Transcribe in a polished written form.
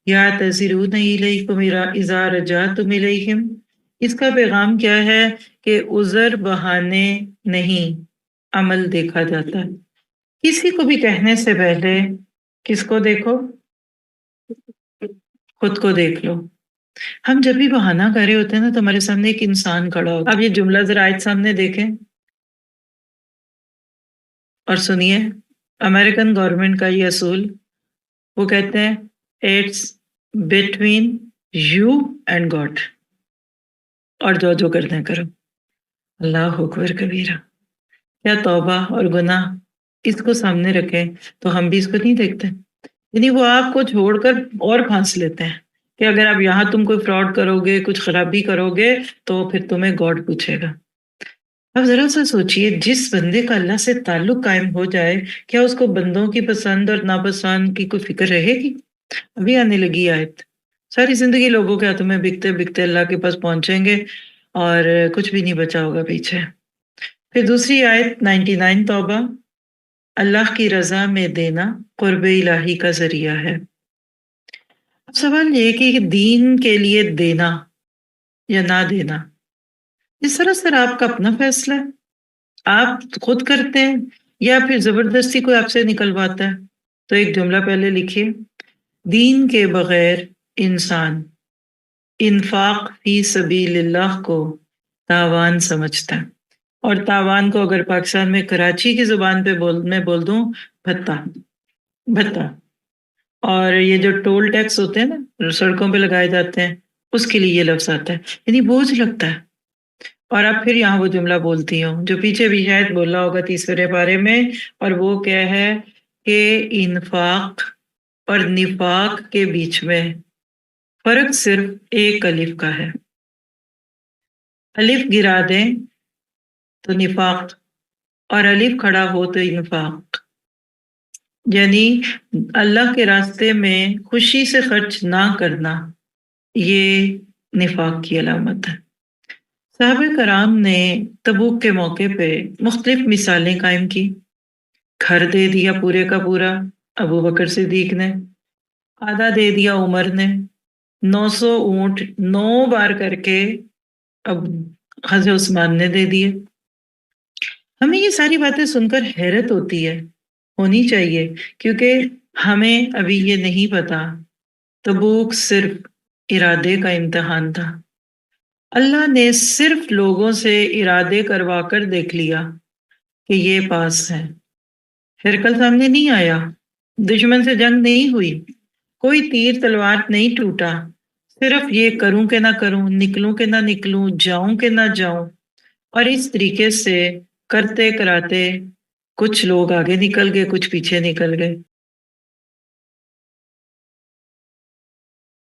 یعتذرون الیکم اذا رجعتم الیہم، اس کا پیغام کیا ہے کہ عذر بہانے نہیں، عمل دیکھا جاتا ہے۔ کسی کو بھی کہنے سے پہلے کس کو دیکھو؟ خود کو دیکھ لو۔ ہم جب بھی بہانہ کر رہے ہوتے ہیں نا تو ہمارے سامنے ایک انسان کھڑا ہوتا ہے۔ اب یہ جملہ ذرا آیت سامنے دیکھیں اور سنیے، امریکن گورنمنٹ کا یہ اصول، وہ کہتے ہیں it's between you and God, اور جو کرتے ہیں کرو۔ اللہ اکبر کبیرہ، کیا توبہ اور گناہ اس کو سامنے رکھیں تو ہم بھی اس کو نہیں دیکھتے، یعنی وہ آپ کو چھوڑ کر اور پھانس لیتے ہیں کہ اگر آپ یہاں تم کوئی فراڈ کرو گے، کچھ خرابی کرو گے تو پھر تمہیں گاڈ پوچھے گا۔ اب ذرا سا سوچئے، جس بندے کا اللہ سے تعلق قائم ہو جائے، کیا اس کو بندوں کی پسند اور ناپسند کی کوئی فکر رہے گی؟ ابھی آنے لگی آیت، ساری زندگی لوگوں کے ہاتھوں میں بکتے بکتے اللہ کے پاس پہنچیں گے اور کچھ بھی نہیں بچا ہوگا پیچھے۔ پھر دوسری آیت 99 توبہ، اللہ کی رضا میں دینا قرب الہی کا ذریعہ ہے۔ اب سوال یہ کہ دین کے لیے دینا یا نہ دینا، یہ سراسر آپ کا اپنا فیصلہ ہے، آپ خود کرتے ہیں یا پھر زبردستی کوئی آپ سے نکلواتا ہے۔ تو ایک جملہ پہلے لکھیے، دین کے بغیر انسان انفاق فی سبیل اللہ کو تاوان سمجھتا ہے، اور تاوان کو اگر پاکستان میں کراچی کی زبان پہ میں بول دوں، بھتا۔ اور یہ جو ٹول ٹیکس ہوتے ہیں نا سڑکوں پہ لگائے جاتے ہیں، اس کے لیے یہ لفظ آتا ہے، یعنی بوجھ لگتا ہے۔ اور اب پھر یہاں وہ جملہ بولتی ہوں جو پیچھے بھی شاید بولا ہوگا 30ویں پارے میں، اور وہ کیا ہے کہ انفاق اور نفاق کے بیچ میں فرق صرف ایک الف کا ہے۔ الف گرا دیں تو نفاق، اور الف کھڑا ہو تو انفاق، یعنی اللہ کے راستے میں خوشی سے خرچ نہ کرنا، یہ نفاق کی علامت ہے۔ صحابہ کرام نے تبوک کے موقع پہ مختلف مثالیں قائم کی۔ گھر دے دیا پورے کا پورا ابو بکر صدیق نے، آدھا دے دیا عمر نے، 900 اونٹ 9 بار کر کے اب حضرت عثمان نے دے دیے۔ ہمیں یہ ساری باتیں سن کر حیرت ہوتی ہے، ہونی چاہیے، کیونکہ ہمیں ابھی یہ نہیں پتا تبوک صرف ارادے کا امتحان تھا۔ اللہ نے صرف لوگوں سے ارادے کروا کر دیکھ لیا کہ یہ پاس ہے، ہرکل سامنے نہیں آیا، دشمن سے جنگ نہیں ہوئی، کوئی تیر تلوار نہیں ٹوٹا، صرف یہ کروں کہ نہ کروں، نکلوں کہ نہ نکلوں، جاؤں کہ نہ جاؤں۔ اور اس طریقے سے کرتے کراتے کچھ لوگ آگے نکل گئے، کچھ پیچھے نکل گئے۔